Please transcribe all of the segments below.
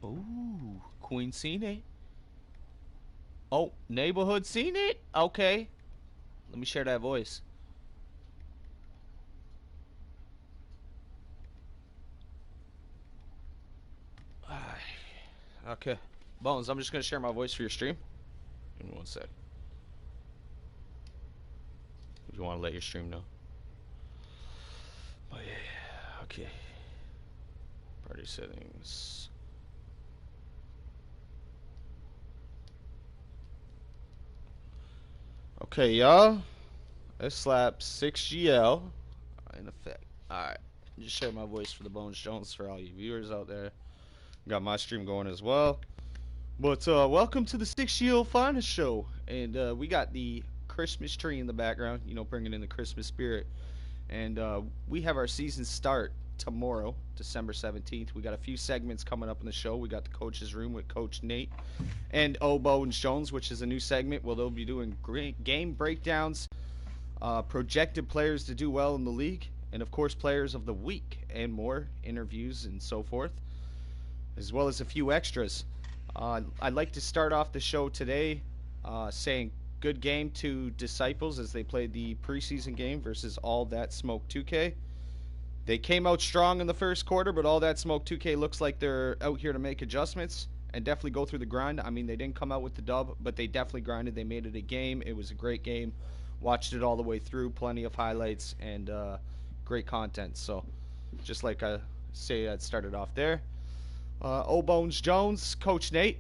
Ooh, Queen seen it. Oh, neighborhood seen it. Okay, let me share that voice. Okay, Bones. I'm just gonna share my voice for your stream. Give me one sec. If you want to let your stream know. Oh yeah. Okay. Party settings. Okay, y'all. Let's slap 6GL in effect. Alright. Just share my voice for the Bones Jones for all you viewers out there. Got my stream going as well. But welcome to the 6GL Finest Show. And we got the Christmas tree in the background, you know, bringing in the Christmas spirit. And we have our season start tomorrow, December 17th. We got a few segments coming up in the show. We got the Coach's Room with Coach Nate and oBonesjones, which is a new segment where they'll be doing great game breakdowns, projected players to do well in the league, and of course players of the week and more, interviews and so forth, as well as a few extras. I'd like to start off the show today saying good game to Disciples as they played the preseason game versus All That Smoke 2K. They came out strong in the first quarter, but All That Smoke 2K looks like they're out here to make adjustments and definitely go through the grind. I mean, they didn't come out with the dub, but they definitely grinded. They made it a game. It was a great game. Watched it all the way through. Plenty of highlights and great content. So, just like I say, I started off there. oBonesjones, Coach Nate.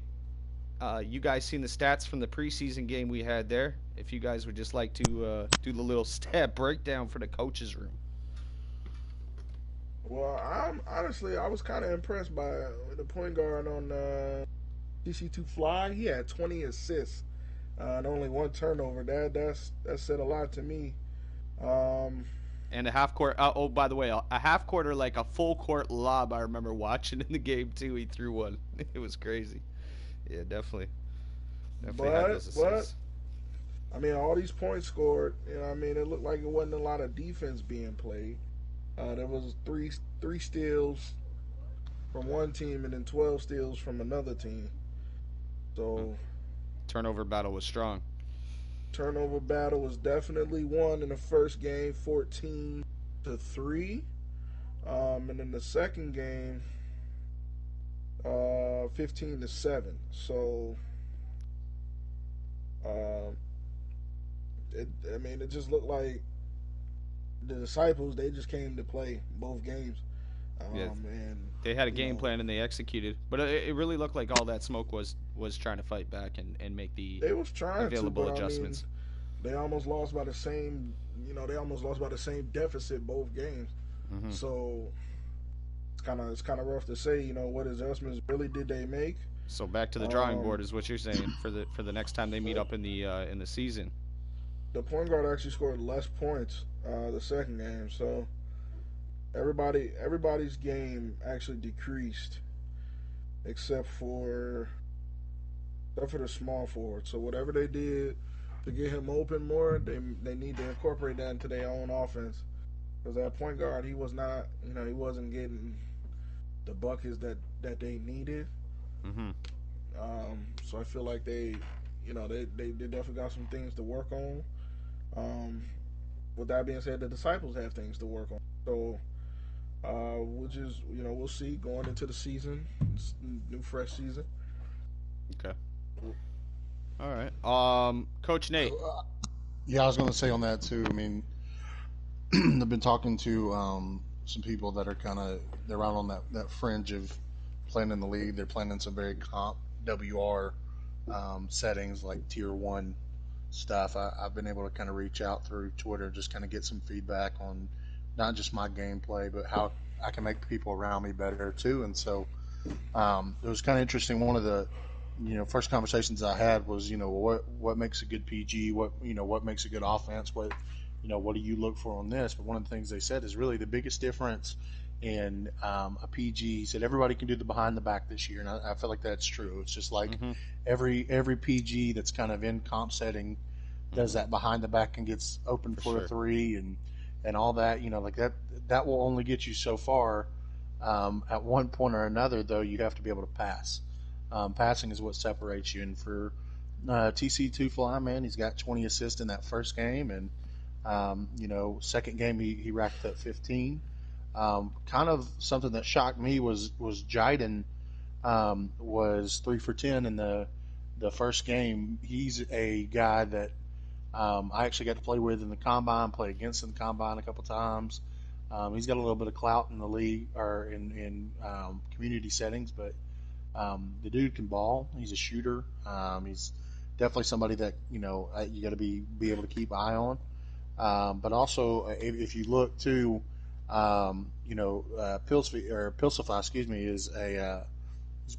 You guys seen the stats from the preseason game we had there. If you guys would just like to do the little stat breakdown for the coach's room. Well, I was kind of impressed by the point guard on TC2 Fly. He had 20 assists and only one turnover. That said a lot to me. And a half court. Oh, by the way, a half quarter, like a full court lob. I remember watching in the game too. He threw one. It was crazy. Yeah, definitely had those assists. I mean, all these points scored. You know, I mean, it looked like it wasn't a lot of defense being played. There was three steals from one team and then 12 steals from another team. So turnover battle was strong. Turnover battle was definitely won in the first game, 14-3, and in the second game, 15-7. So, it just looked like the Disciples, they just came to play both games. And they had a game plan and they executed, but it really looked like All That Smoke was trying to fight back and make the available adjustments. They almost lost by the same, deficit both games. Mm-hmm. So it's kind of rough to say, what adjustments really did they make. So back to the drawing board is what you're saying for the next time they meet up in the season. The point guard actually scored less points the second game, so everybody's game actually decreased except for the small forward. So whatever they did to get him open more, they need to incorporate that into their own offense. Because that point guard, he was not, he wasn't getting the buckets that they needed. Mm-hmm. So I feel like they definitely got some things to work on. With that being said, the Disciples have things to work on. So we'll see going into the season, new fresh season. Okay. All right. Coach Nate. Yeah, I was going to say on that too. I mean, I've been talking to some people that are they're out on that fringe of playing in the league. They're playing in some very comp WR settings like tier 1 stuff. I've been able to kind of reach out through Twitter, just kind of get some feedback on not just my gameplay, but how I can make the people around me better too. And so it was kind of interesting. One of the first conversations I had was what makes a good PG, what makes a good offense, what do you look for on this? But one of the things they said is really the biggest difference in a PG. He said everybody can do the behind the back this year, and I feel like that's true. It's just like every PG that's kind of in comp setting does that behind the back and gets open for a three and all that. Like that will only get you so far At one point or another, though, you have to be able to pass. Passing is what separates you. And for TC2 Fly, man, he's got 20 assists in that first game, and second game he racked up 15. Kind of something that shocked me was Jaden was 3 for 10 in the first game. He's a guy that I actually got to play with in the combine, play against in the combine a couple times. He's got a little bit of clout in the league or in community settings, but the dude can ball. He's a shooter. He's definitely somebody that you got to be able to keep eye on. But also, if you look to, Pilsify, excuse me, he's a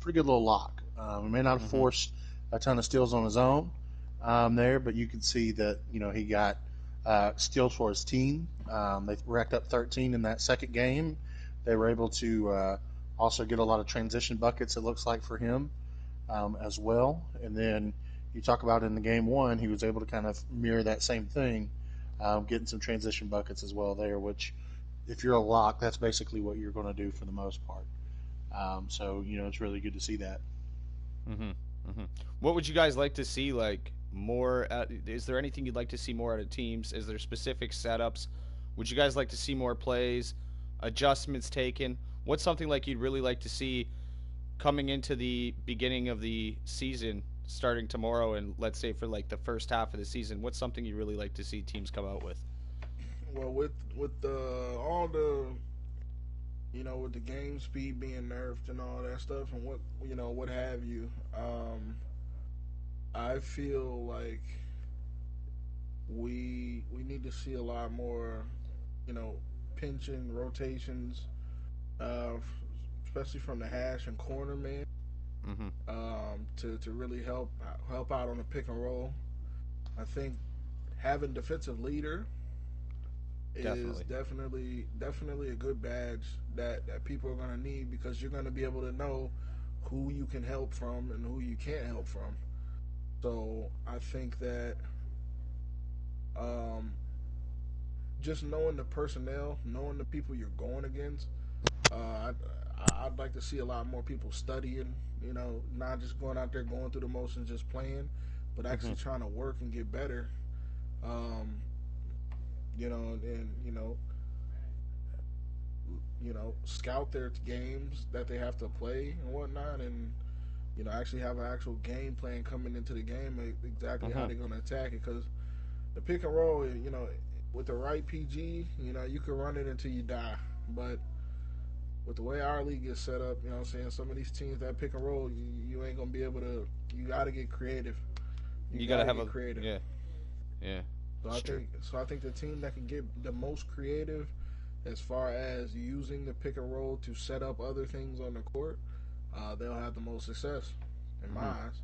pretty good little lock. He may not have forced a ton of steals on his own there, but you can see that he got steals for his team. They racked up 13 in that second game. They were able to also get a lot of transition buckets, it looks like, for him as well. And then you talk about in the game one, he was able to kind of mirror that same thing, getting some transition buckets as well there, which if you're a lock, that's basically what you're going to do for the most part. So it's really good to see that. What would you guys like to see, like, more is there anything you'd like to see more out of teams? Is there specific setups? Would you guys like to see more plays, adjustments taken? What's something like you'd really like to see coming into the beginning of the season, starting tomorrow, and let's say for like the first half of the season? What's something you really like to see teams come out with? Well, with all the with the game speed being nerfed and all that stuff, and what have you, I feel like we need to see a lot more, pinching rotations, uh, especially from the hash and corner man, to really help out on the pick and roll. I think having defensive leader is definitely a good badge that people are going to need, because you're going to be able to know who you can help from and who you can't help from. So I think that um, just knowing the personnel, knowing the people you're going against, I'd like to see a lot more people studying. Not just going out there going through the motions, just playing, but actually trying to work and get better. Um, and scout their games that they have to play and whatnot, and actually have an actual game plan coming into the game, exactly how they're going to attack it. Because the pick and roll, with the right PG, you can run it until you die. But with the way our league is set up, what I'm saying, some of these teams that pick and roll, you ain't gonna be able to. You got to get creative. You gotta have get creative. Yeah. I think the team that can get the most creative as far as using the pick and roll to set up other things on the court, they'll have the most success in my eyes.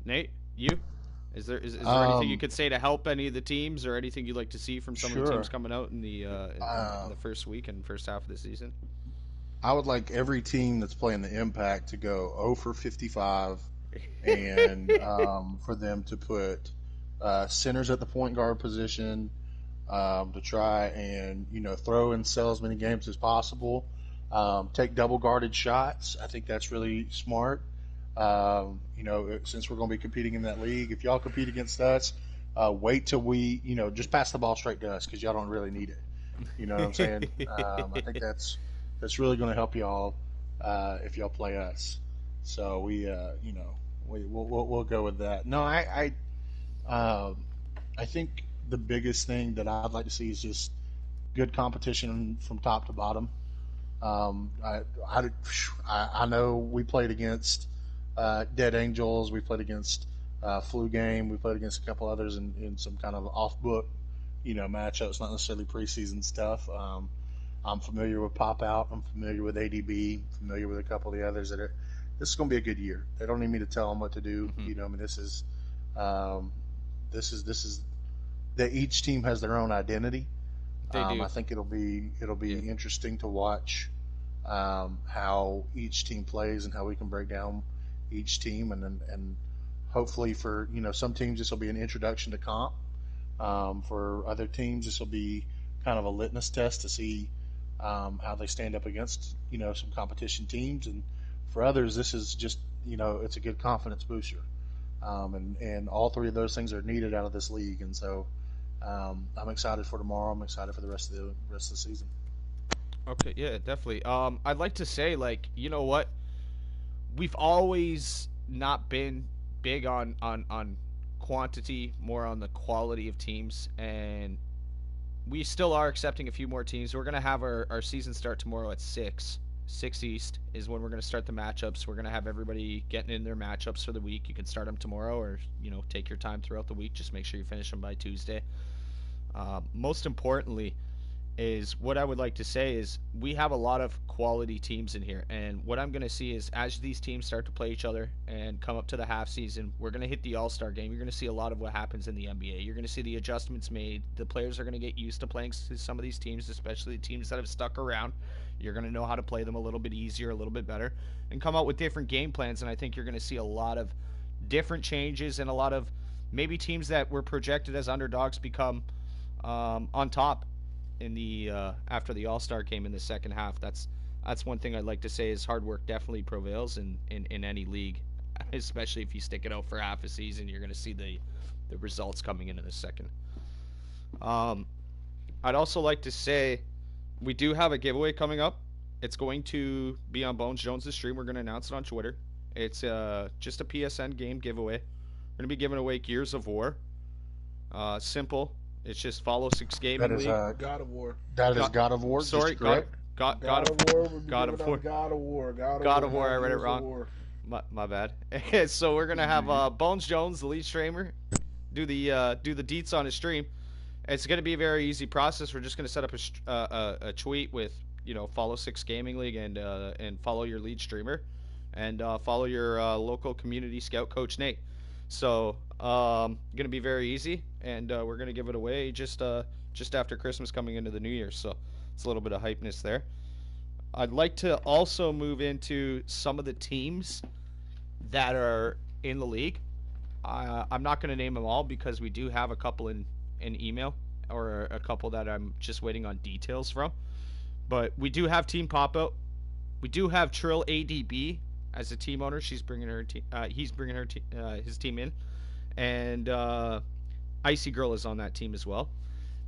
Nate, you? Is there anything you could say to help any of the teams, or anything you'd like to see from some of the teams coming out in the in the first week and first half of the season? I would like every team that's playing the Impact to go 0 for 55, and for them to put centers at the point guard position, to try and throw and sell as many games as possible. Take double guarded shots. I think that's really smart. Since we're going to be competing in that league, if y'all compete against us, wait till we, just pass the ball straight to us, because y'all don't really need it. You know what I'm saying? I think that's really going to help y'all if y'all play us. So we'll go with that. No, I think the biggest thing that I'd like to see is just good competition from top to bottom. I know we played against Dead Angels. We played against Flu Game. We played against a couple others in some kind of off-book, matchups, not necessarily preseason stuff. I'm familiar with Pop Out. I'm familiar with ADB. Familiar with a couple of the others that are. This is going to be a good year. They don't need me to tell them what to do. This is that each team has their own identity. They do. I think it'll be interesting to watch how each team plays and how we can break down each team, and hopefully for some teams this will be an introduction to comp. For other teams this will be kind of a litmus test to see how they stand up against some competition teams, and for others, this is just it's a good confidence booster. And all three of those things are needed out of this league, and so I'm excited for tomorrow. I'm excited for the rest of the season. Okay, yeah, definitely. I'd like to say, like, you know what? We've always not been big on quantity, more on the quality of teams, and we still are accepting a few more teams. We're gonna have our season start tomorrow at 6 East is when we're gonna start the matchups. We're gonna have everybody getting in their matchups for the week. You can start them tomorrow, or take your time throughout the week. Just make sure you finish them by Tuesday. Most importantly, is what I would like to say is we have a lot of quality teams in here, and what I'm going to see is as these teams start to play each other and come up to the half season, we're going to hit the All-Star game. You're going to see a lot of what happens in the NBA. You're going to see the adjustments made. The players are going to get used to playing some of these teams, especially the teams that have stuck around. You're going to know how to play them a little bit easier, a little bit better, and come out with different game plans, and I think you're going to see a lot of different changes and a lot of maybe teams that were projected as underdogs become on top in the after the All-Star game in the second half. That's one thing I'd like to say is hard work definitely prevails in any league, especially if you stick it out for half a season. You're going to see the results coming in a second. I'd also like to say we do have a giveaway coming up. It's going to be on Bones Jones' stream. We're going to announce it on Twitter. It's just a PSN game giveaway. We're going to be giving away Gears of War. Simple. It's just follow 6 Gaming League. God of War. That is God of War. Sorry, God of War. God of War. God of War. God of War. I read it wrong. My bad. So we're gonna have Bones Jones, the lead streamer, do the deets on his stream. It's gonna be a very easy process. We're just gonna set up a tweet with follow 6 Gaming League and follow your lead streamer, and follow your local community scout coach Nate. So gonna be very easy, and we're gonna give it away just after Christmas, coming into the New Year. So it's a little bit of hypeness there. I'd like to also move into some of the teams that are in the league. I'm not gonna name them all because we do have a couple in email, or a couple that I'm just waiting on details from. But we do have Team Pop Out. We do have Trill ADB as a team owner. He's bringing his team in, and ICYGRL is on that team as well.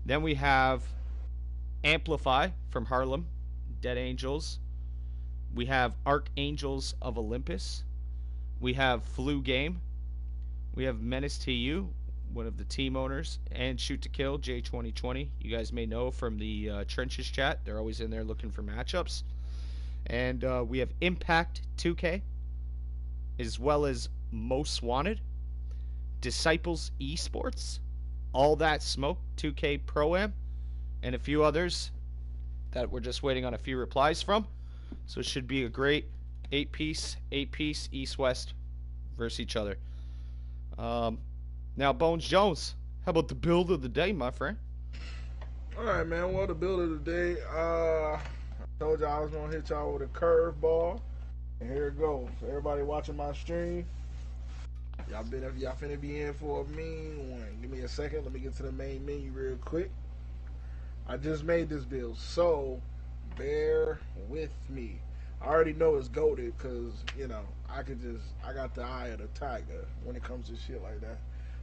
Then we have Amplify from Harlem, Dead Angels. We have Archangels of Olympus. We have Flu Game. We have Menace TU, one of the team owners, and Shoot to Kill J2020. You guys may know from the Trenches chat. They're always in there looking for matchups. And we have Impact 2K, as well as Most Wanted, Disciples Esports, All That Smoke 2K Pro-Am, and a few others that we're just waiting on a few replies from. So it should be a great 8-piece East-West versus each other. Now, Bones Jones, how about the build of the day, my friend? All right, man. Well, the build of the day, I told y'all I was going to hit y'all with a curveball, and here it goes. So everybody watching my stream, y'all finna be in for a mean one. Give me a second. Let me get to the main menu real quick. I just made this build, so bear with me. I already know it's goated because, I got the eye of the tiger when it comes to shit like that.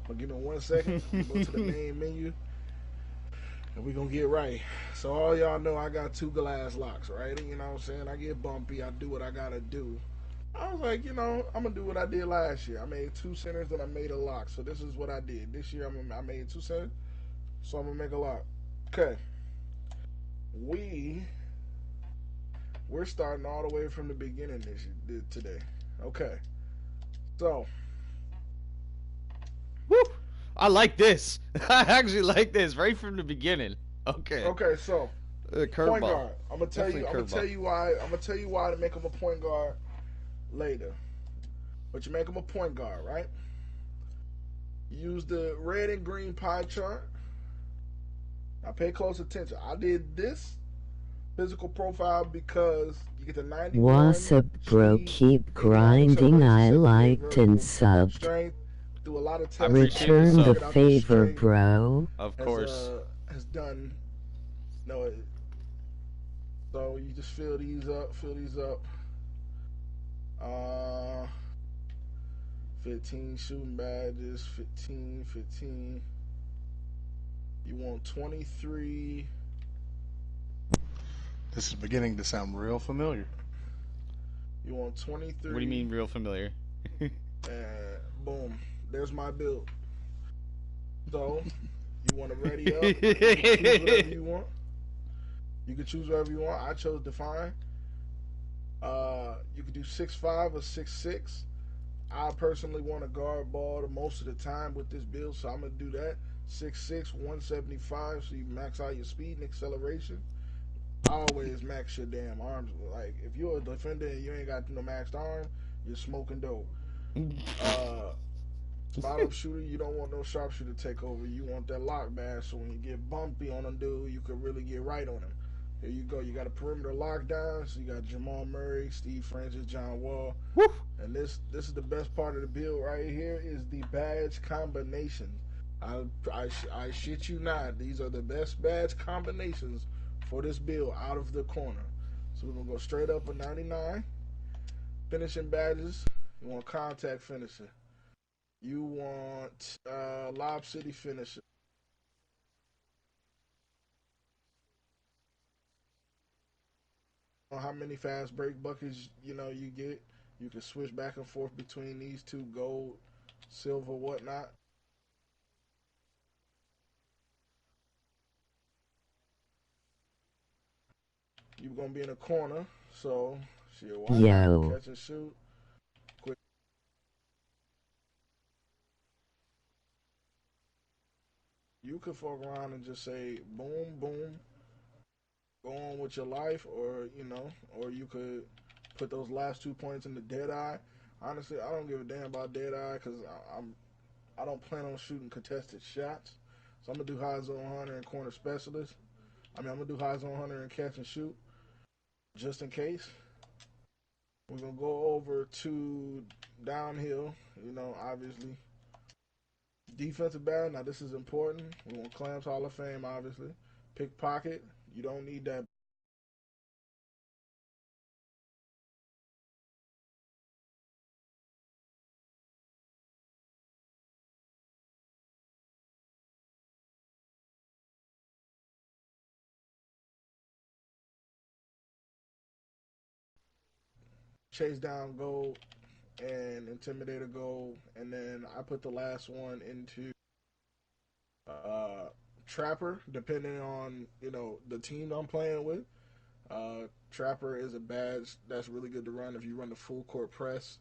But give me 1 second. Go to the main menu, and we gonna get right. So all y'all know I got 2 glass locks, right? You know what I'm saying? I get bumpy. I do what I gotta do. I was like, I'm gonna do what I did last year. I made 2 centers, then I made a lock. So this is what I did. This year I made 2 centers, so I'm gonna make a lock. Okay. We're starting all the way from the beginning today. Okay. So. Woo! I like this. I actually like this right from the beginning. Okay. Okay, so point guard. I'm gonna tell you why to make him a point guard later. But you make him a point guard, right? Use the red and green pie chart. Now pay close attention. I did this physical profile because you get the 91. What's up, bro? Keep grinding. I liked and subbed. Strength, do a lot of tests. Return the favor, bro. Of course. Has done. So you just fill these up, 15 shooting badges, 15, 15. You want 23. This is beginning to sound real familiar. You want 23. What do you mean real familiar? And boom, there's my build. So you want to ready up? You can choose whatever you want. You can choose whatever you want. I chose Define. You could do 6'5" or 6'6". I personally want to guard ball the most of the time with this build, so I'm gonna do that. 6'6", 175, so you max out your speed and acceleration. Always max your damn arms. Like if you're a defender and you ain't got no maxed arm, you're smoking dope. Spot up shooter, you don't want no sharpshooter to take over. You want that lock bash, so when you get bumpy on a dude, you can really get right on him. Here you go. You got a perimeter lockdown. So you got Jamal Murray, Steve Francis, John Wall. Woo! And this is the best part of the build right here is the badge combinations. I shit you not. These are the best badge combinations for this build out of the corner. So we're gonna go straight up a 99. Finishing badges. You want contact finisher. You want Lob City finisher. How many fast break buckets you get? You can switch back and forth between these two, gold, silver, whatnot. You're gonna be in a corner, so shit, why not catch and shoot? Quick. You could fuck around and just say boom, boom, go on with your life, or you could put those last 2 points in the dead eye. Honestly, I don't give a damn about dead eye because I don't plan on shooting contested shots. So I'm gonna do high zone hunter and corner specialist. I'm gonna do high zone hunter and catch and shoot, just in case. We're gonna go over to downhill. Obviously, defensive bad. Now this is important. We want Clams Hall of Fame, obviously. Pickpocket. You don't need that. Chase down gold and intimidator gold, and then I put the last one into trapper, depending on the team I'm playing with. Trapper is a badge that's really good to run if you run the full court press.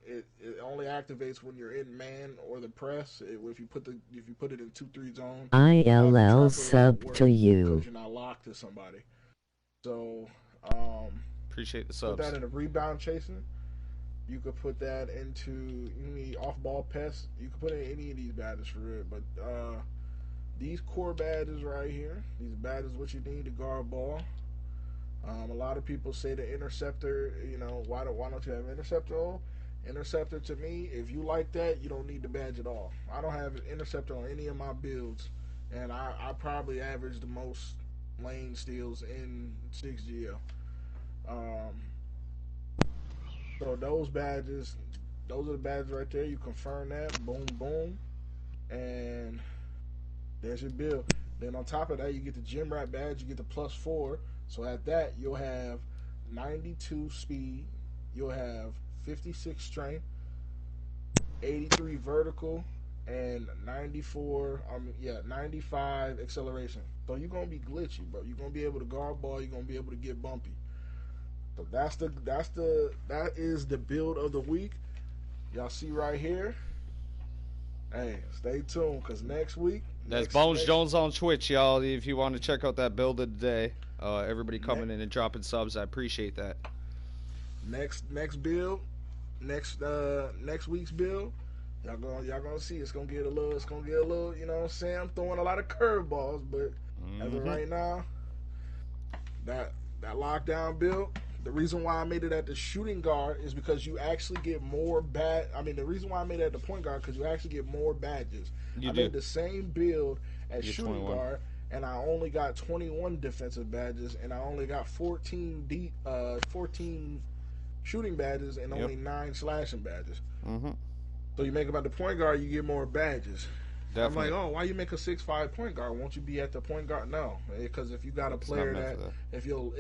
It only activates when you're in man or the press. If you put it in 2-3 zone, ILL sub to you. because you're not locked to somebody. So Appreciate the put subs. that in a rebound chasing. You could put that into any off ball pest. You could put it in any of these badges for real. But these core badges right here, these badges what you need to guard ball. A lot of people say the interceptor, why don't you have interceptor on? Interceptor to me, if you like that, you don't need the badge at all. I don't have an interceptor on any of my builds, and I probably average the most lane steals in 6GL. So those are the badges right there. You confirm that, boom, boom, and there's your build. Then on top of that, you get the gym rat badge. You get the +4. So at that, you'll have 92 speed. You'll have 56 strength, 83 vertical, and 95 acceleration. So you're gonna be glitchy, bro. You're gonna be able to guard ball. You're gonna be able to get bumpy. So that is the build of the week. Y'all see right here. Hey, stay tuned because next week. That's Bones Jones on Twitch, y'all. If you want to check out that build of the day, everybody coming in and dropping subs, I appreciate that. Next build, next week's build, y'all gonna see it's gonna get a little. You know what I'm saying? I'm throwing a lot of curveballs, but as of right now, that lockdown build. The reason why I made it at the shooting guard is because you actually get more the reason why I made it at the point guard because you actually get more badges. I made the same build at shooting 21. guard, and I only got 21 defensive badges, and I only got 14 shooting badges, and only 9 slashing badges. Mm-hmm. So you make about the point guard, you get more badges. Definitely. I'm like, oh, why you make a 6'5" point guard? Won't you be at the point guard? No, because if you got a player that, if you're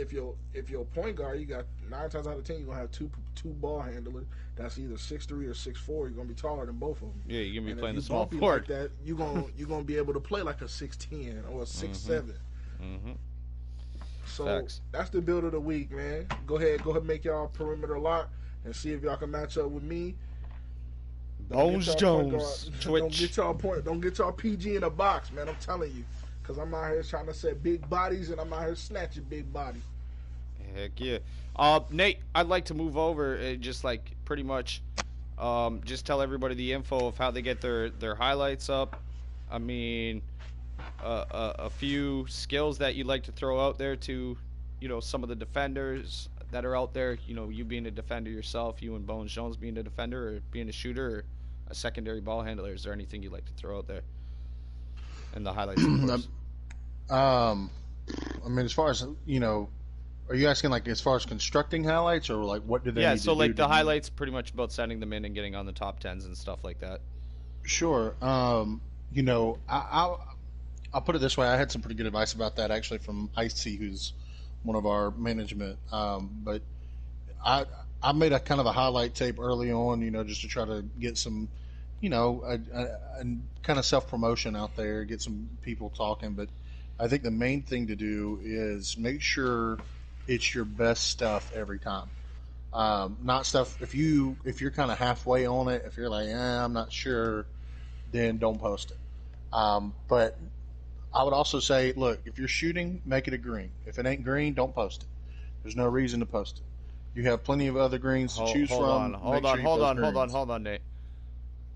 point guard, you got 9 times out of 10 you're gonna have two ball handlers. That's either 6'3" or 6'4". You're gonna be taller than both of them. Yeah, you're gonna be and playing the small forward. Like that, you're gonna be able to play like a 6'10" or a 6'7". Mm-hmm. So Facts. that's the build of the week, man. Go ahead, make y'all perimeter lock and see if y'all can match up with me. MGMT. Twitch. Don't get y'all PG in a box, man. I'm telling you, because I'm out here trying to set big bodies, and I'm out here snatching big bodies. Heck yeah. Nate, I'd like to move over and just like pretty much just tell everybody the info of how they get their highlights up. I mean, a few skills that you'd like to throw out there to, some of the defenders that are out there. You being a defender yourself, you and Bones Jones being a defender or being a shooter or a secondary ball handler. Is there anything you'd like to throw out there? And the highlights, of course. I mean, as far as, are you asking like as far as constructing highlights or like what do they need so to like do the highlights pretty much about sending them in and getting on the top 10s and stuff like that. Sure. I'll put it this way. I had some pretty good advice about that actually from Icy, who's one of our management. But I made a kind of a highlight tape early on, just to try to get some, a kind of self-promotion out there, get some people talking. But I think the main thing to do is make sure it's your best stuff every time. Not stuff, if you're kind of halfway on it, if you're like, I'm not sure, then don't post it. But I would also say, look, if you're shooting, make it a green. If it ain't green, don't post it. There's no reason to post it. You have plenty of other greens to choose from. Hold on, Nate.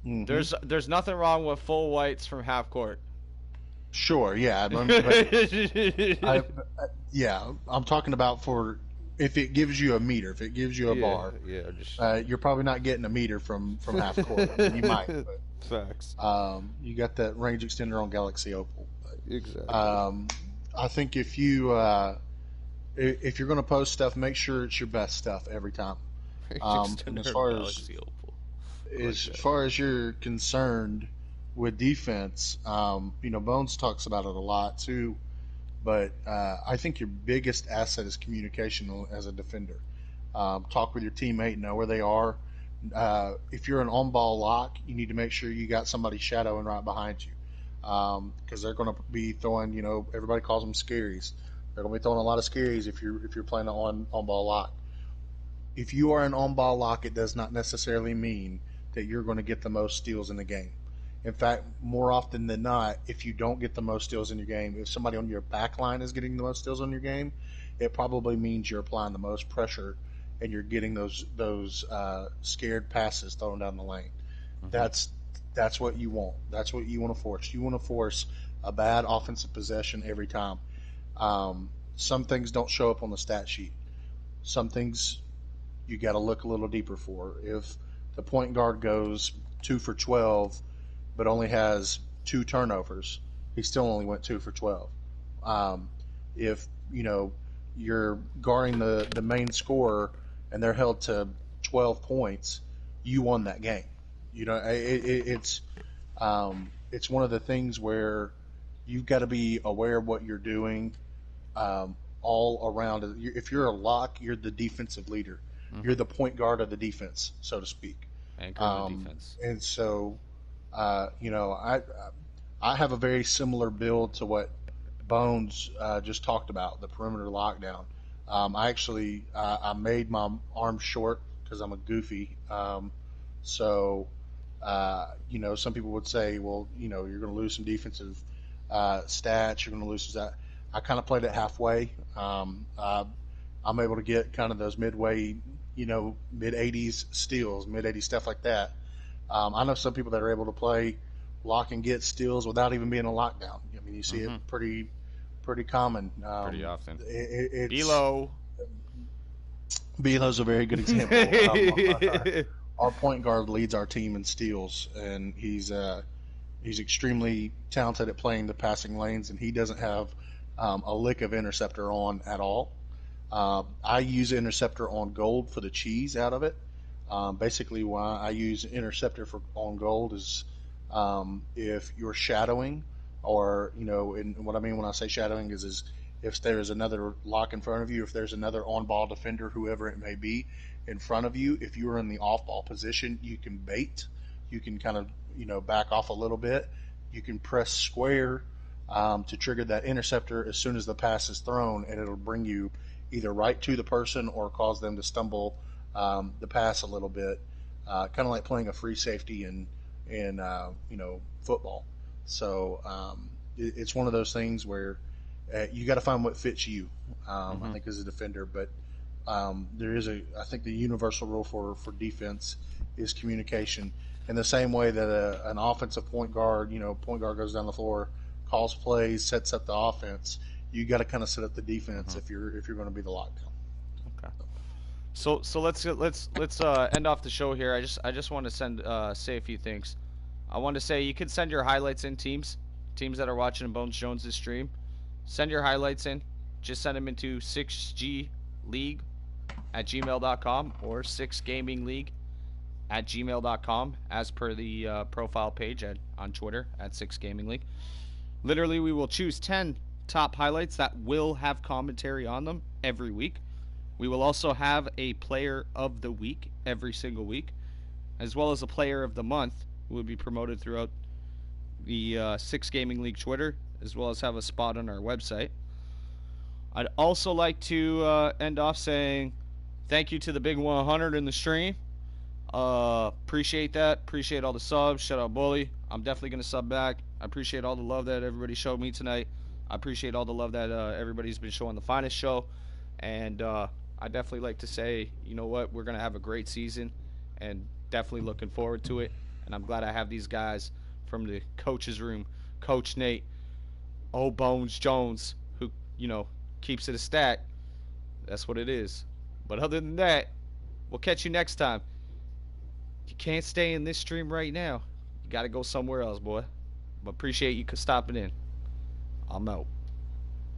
Mm-hmm. There's nothing wrong with full whites from half court. Sure, yeah. I'm talking about for if it gives you a meter, if it gives you a bar. Yeah. You're probably not getting a meter from half court. I mean, you might, but facts. You got that range extender on Galaxy Opal. But, exactly. I think if you're going to post stuff, make sure it's your best stuff every time. And as far as you're concerned with defense, Bones talks about it a lot too, but I think your biggest asset is communication as a defender. Talk with your teammate, know where they are. If you're an on-ball lock, you need to make sure you got somebody shadowing right behind you, because they're going to be throwing. Everybody calls them scaries. They're going to be throwing a lot of scaries if you're playing an on-ball lock. If you are an on-ball lock, it does not necessarily mean that you're going to get the most steals in the game. In fact, more often than not, if you don't get the most steals in your game, if somebody on your back line is getting the most steals on your game, it probably means you're applying the most pressure and you're getting those scared passes thrown down the lane. Mm-hmm. That's what you want. That's what you want to force. You want to force a bad offensive possession every time. Some things don't show up on the stat sheet. Some things you got to look a little deeper for. If the point guard goes 2 for 12 but only has 2 turnovers, he still only went 2 for 12. If you're guarding the main scorer and they're held to 12 points, you won that game. It's one of the things where you've got to be aware of what you're doing all around. If you're a lock, you're the defensive leader. Mm-hmm. You're the point guard of the defense, so to speak. Anchor the defense. And so, I have a very similar build to what Bones just talked about, the perimeter lockdown. I made my arm short because I'm a goofy. Some people would say, well, you're going to lose some defensive stats. You're going to lose that. I kind of played it halfway. I'm able to get kind of those midway, mid 80s steals, mid 80s stuff like that. I know some people that are able to play lock and get steals without even being a lockdown. I mean, you see it pretty common. Pretty often. Belo's a very good example. Our point guard leads our team in steals, and he's He's extremely talented at playing the passing lanes, and he doesn't have a lick of interceptor on at all. I use interceptor on gold for the cheese out of it. Basically, why I use interceptor on gold is if you're shadowing, or and what I mean when I say shadowing is if there's another lock in front of you, if there's another on-ball defender, whoever it may be, in front of you, if you're in the off-ball position, you can bait. You can kind of back off a little bit. You can press square to trigger that interceptor as soon as the pass is thrown, and it'll bring you either right to the person or cause them to stumble the pass a little bit, kind of like playing a free safety in football. So it's one of those things where you got to find what fits you. I think as a defender, but there is I think the universal rule for defense is communication. In the same way that an offensive point guard goes down the floor, calls plays, sets up the offense. You got to kind of set up the defense if you're going to be the lockdown. Okay. So let's end off the show here. I just want to say a few things. I want to say you can send your highlights in, teams that are watching Bones Jones' stream. Send your highlights in. Just send them into 6gleague@gmail.com or 6gamingleague@gmail.com as per the profile page on Twitter at 6gamingleague. Literally, we will choose 10 top highlights that will have commentary on them every week. We will also have a player of the week every single week, as well as a player of the month who will be promoted throughout the 6 Gaming League Twitter, as well as have a spot on our website. I'd also like to end off saying thank you to the big 100 in the stream. Appreciate that. Appreciate all the subs. Shout out Bully. I'm definitely going to sub back. I appreciate all the love that everybody showed me tonight. I appreciate all the love that everybody's been showing the Finest Show. And I definitely like to say, you know what, we're going to have a great season and definitely looking forward to it. And I'm glad I have these guys from the coach's room, Coach Nate, oBonesjones, who, keeps it a stack. That's what it is. But other than that, we'll catch you next time. You can't stay in this stream right now. You got to go somewhere else, boy. But appreciate you stopping in. I'm out.